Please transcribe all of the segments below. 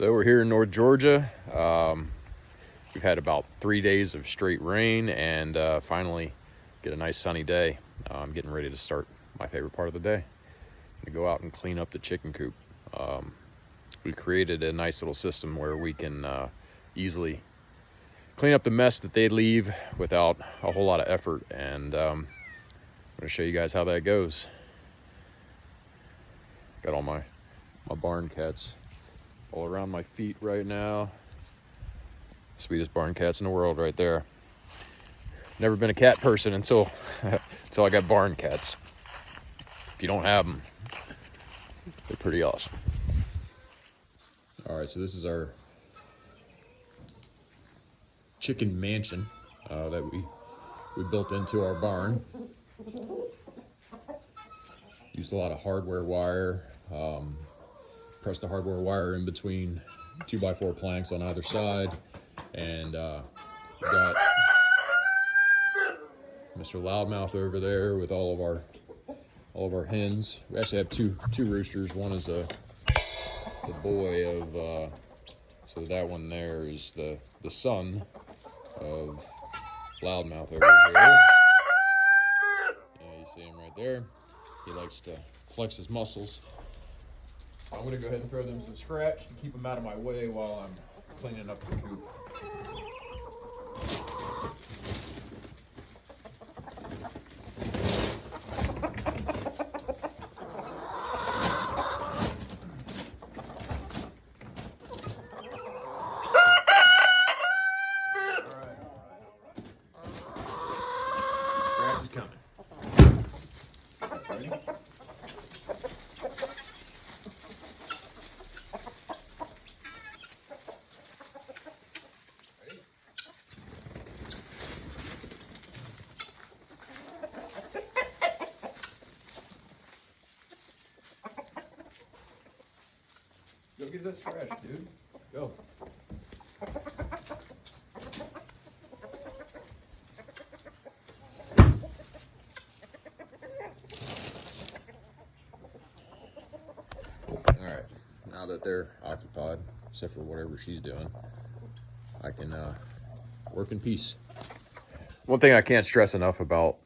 So we're here in North Georgia. We've had about 3 days of straight rain and finally get a nice sunny day. I'm getting ready to start my favorite part of the day. I'm gonna go out and clean up the chicken coop. We created a nice little system where we can easily clean up the mess that they leave without a whole lot of effort, and I'm gonna show you guys how that goes. Got all my barn cats all around my feet right now. Sweetest barn cats in the world right there. Never been a cat person until I got barn cats. If you don't have them, they're pretty awesome. All right, so this is our chicken mansion that we built into our barn. Used a lot of hardware wire. Pressed the hardware wire in between 2x4 planks on either side, and we got Mr. Loudmouth over there with all of our hens. We actually have two roosters. One is the boy of so that one there is the son of Loudmouth over here. Yeah, you see him right there. He likes to flex his muscles. So I'm going to go ahead and throw them some scratch to keep them out of my way while I'm cleaning up the coop. Scratch is coming. Ready? Go get that scratch, dude. Go. Alright, now that they're occupied, except for whatever she's doing, I can work in peace. One thing I can't stress enough about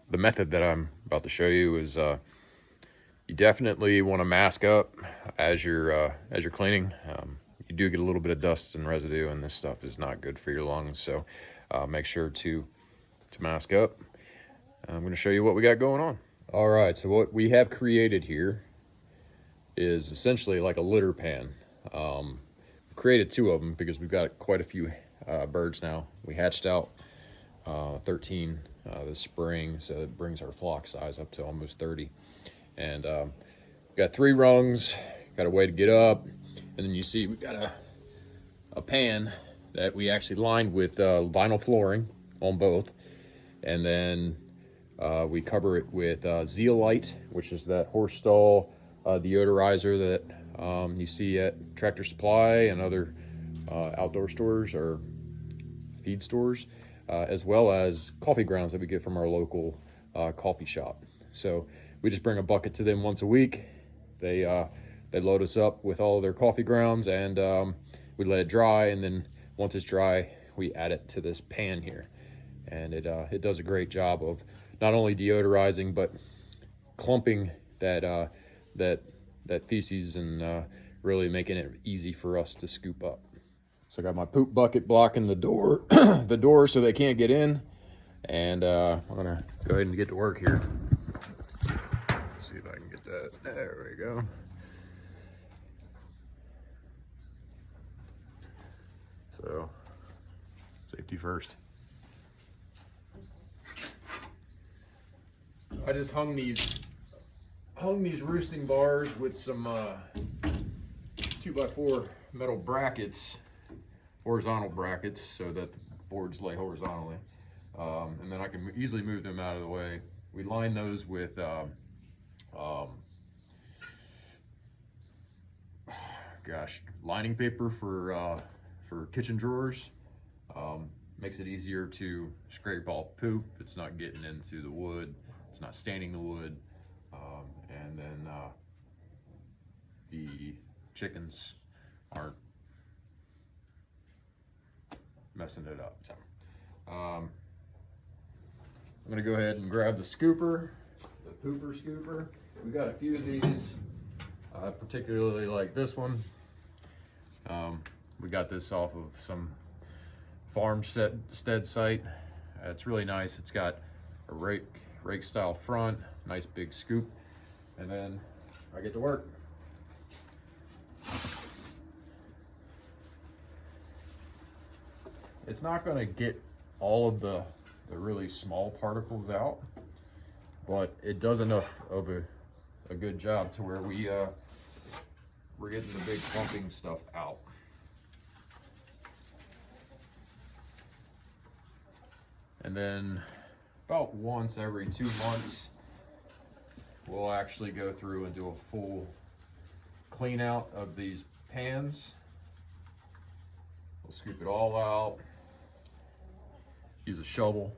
the method that I'm about to show you is you definitely want to mask up as you're cleaning. You do get a little bit of dust and residue, and this stuff is not good for your lungs. So make sure to mask up. I'm going to show you what we got going on. All right, so what we have created here is essentially like a litter pan. We created two of them because we've got quite a few birds now. We hatched out 13 this spring, so it brings our flock size up to almost 30. And got 3 rungs, got a way to get up, and then you see we got a pan that we actually lined with vinyl flooring on both, and then we cover it with zeolite, which is that horse stall deodorizer that you see at Tractor Supply and other outdoor stores or feed stores, as well as coffee grounds that we get from our local coffee shop. So we just bring a bucket to them once a week. They load us up with all of their coffee grounds, and we let it dry, and then once it's dry, we add it to this pan here. And it does a great job of not only deodorizing, but clumping that feces and really making it easy for us to scoop up. So I got my poop bucket blocking the door, the door so they can't get in. And I'm gonna go ahead and get to work here. See if I can get that. There we go. So, safety first. I just hung these roosting bars with some 2x4 metal brackets, horizontal brackets, so that the boards lay horizontally, and then I can easily move them out of the way. We line those with lining paper for kitchen drawers. Makes it easier to scrape off poop. It's not getting into the wood. It's not staining the wood. And then the chickens aren't messing it up. So I'm gonna go ahead and grab the scooper, the pooper scooper. We got a few of these. I particularly like this one. We got this off of some farmstead site. It's really nice. It's got a rake style front, nice big scoop, and then I get to work. It's not going to get all of the really small particles out, but it does enough of a good job to where we're getting the big clumping stuff out. And then about once every 2 months, we'll actually go through and do a full clean out of these pans. We'll scoop it all out, use a shovel,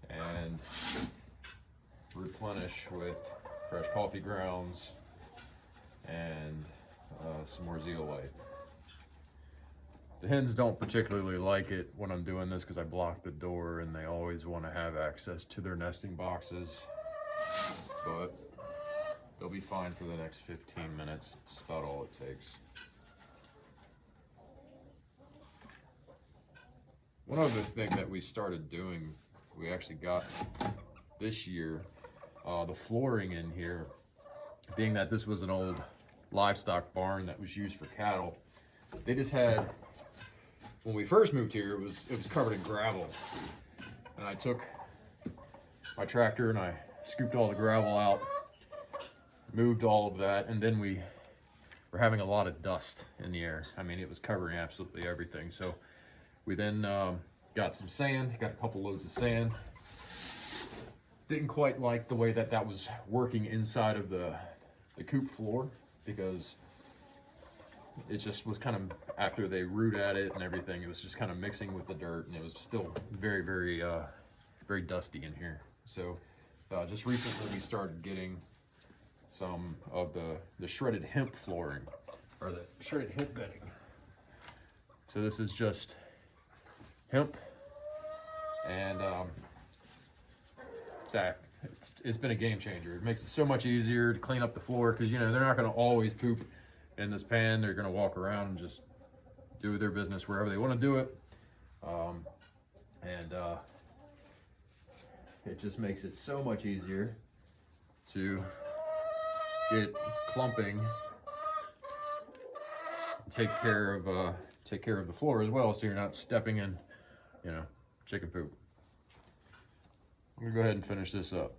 and replenish with fresh coffee grounds and some more zeolite. The hens don't particularly like it when I'm doing this because I block the door and they always want to have access to their nesting boxes, but they'll be fine for the next 15 minutes. It's about all it takes. One other thing that we started doing, we actually got this year, the flooring in here, being that this was an old livestock barn that was used for cattle, they just had, when we first moved here, it was covered in gravel. And I took my tractor and I scooped all the gravel out, moved all of that, and then we were having a lot of dust in the air. I mean, it was covering absolutely everything. So we then got some sand, got a couple loads of sand. Didn't quite like the way that was working inside of the coop floor, because it just was kind of, after they root at it and everything, it was just kind of mixing with the dirt, and it was still very, very, very dusty in here. So just recently we started getting some of the shredded hemp flooring, or the shredded hemp bedding. So this is just hemp, and it's been a game changer. It makes it so much easier to clean up the floor, because, you know, they're not going to always poop in this pan. They're going to walk around and just do their business wherever they want to do it, and it just makes it so much easier to get clumping, take care of the floor as well, so you're not stepping in, you know, chicken poop. I'm gonna go ahead and finish this up.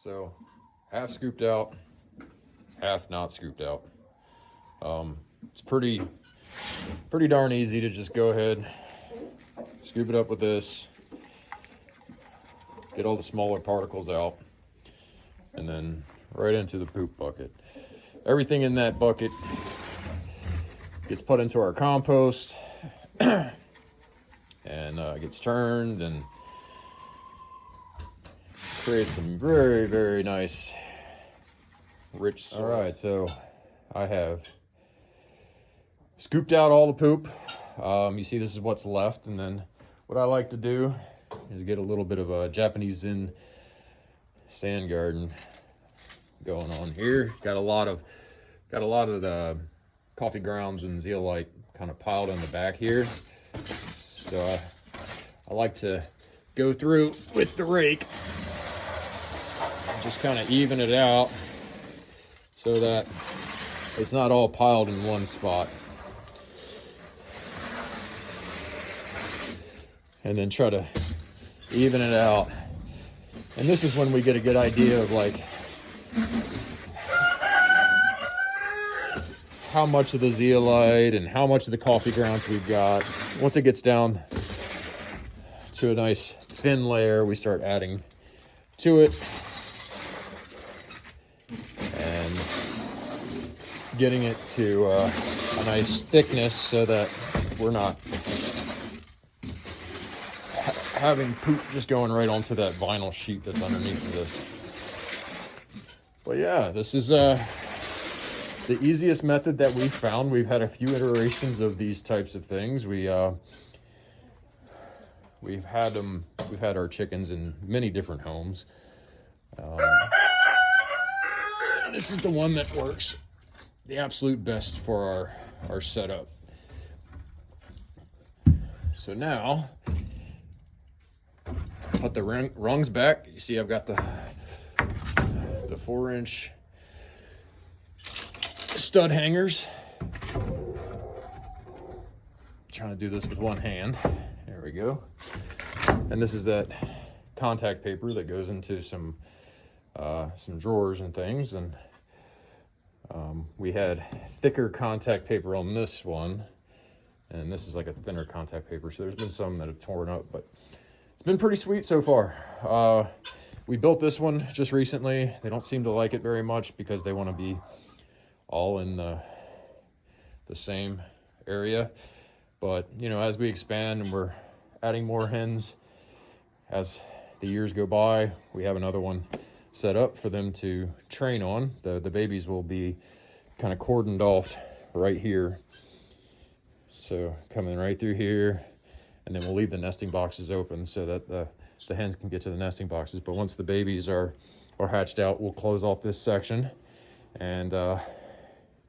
So half scooped out, half not scooped out. It's pretty darn easy to just go ahead, scoop it up with this, get all the smaller particles out, and then right into the poop bucket. Everything in that bucket gets put into our compost. and gets turned and creates some very, very nice rich soil. All right, so I have scooped out all the poop. You see this is what's left, and then what I like to do is get a little bit of a Japanese Zen sand garden going on here. Got a lot of the coffee grounds and zeolite kind of piled in the back here. So I like to go through with the rake and just kind of even it out so that it's not all piled in one spot. And then try to even it out. And this is when we get a good idea of like how much of the zeolite and how much of the coffee grounds we've got. Once it gets down to a nice thin layer, we start adding to it and getting it to a nice thickness so that we're not having poop just going right onto that vinyl sheet that's underneath of this. But yeah, this is the easiest method that we've found. We've had a few iterations of these types of things. We've had our chickens in many different homes. This is the one that works the absolute best for our setup. So now, put the rungs back. You see I've got the 4-inch stud hangers. Trying to do this with one hand. There we go. And this is that contact paper that goes into some drawers and things. And we had thicker contact paper on this one, and this is like a thinner contact paper. So there's been some that have torn up, but it's been pretty sweet so far. We built this one just recently. They don't seem to like it very much because they want to be all in the same area. But, you know, as we expand and we're adding more hens, as the years go by, we have another one set up for them to train on. The babies will be kind of cordoned off right here. So coming right through here, and then we'll leave the nesting boxes open so that the hens can get to the nesting boxes. But once the babies are hatched out, we'll close off this section, and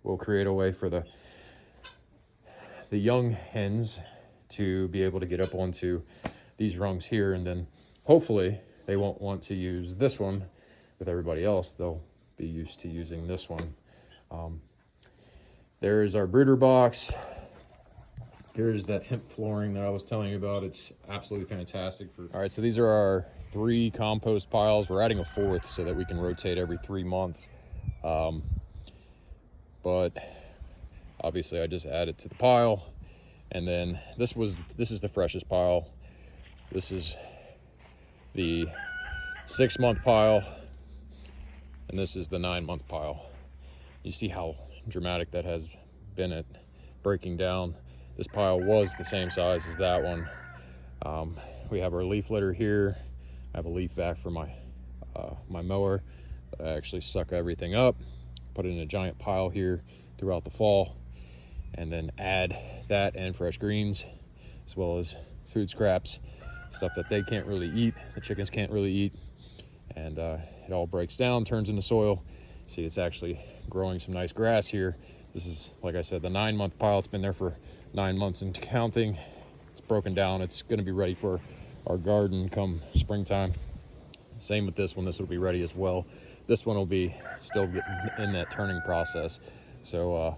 we'll create a way for the young hens to be able to get up onto these rungs here, and then hopefully they won't want to use this one with everybody else. They'll be used to using this one. There's our brooder box. Here's that hemp flooring that I was telling you about. It's absolutely fantastic. All right, so these are our 3 compost piles. We're adding a 4th so that we can rotate every 3 months. But obviously I just added to the pile. And then this is the freshest pile. This is the 6-month pile. And this is the 9-month pile. You see how dramatic that has been at breaking down. This pile was the same size as that one. We have our leaf litter here. I have a leaf vac for my mower that I actually suck everything up, put it in a giant pile here throughout the fall, and then add that and fresh greens, as well as food scraps, stuff that they can't really eat, the chickens can't really eat, and it all breaks down, turns into soil. See, it's actually growing some nice grass here. This is, like I said, the 9-month pile. It's been there for 9 months and counting. It's broken down. It's going to be ready for our garden come springtime. Same with this one. This will be ready as well. This one will be still getting in that turning process. So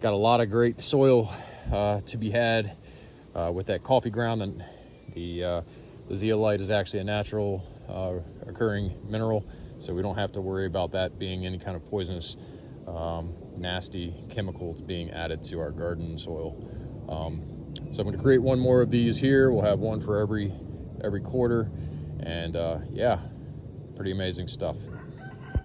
got a lot of great soil to be had with that coffee ground, and the zeolite is actually a natural occurring mineral, so we don't have to worry about that being any kind of poisonous nasty chemicals being added to our garden soil. So I'm going to create one more of these here. We'll have one for every quarter, and yeah, pretty amazing stuff.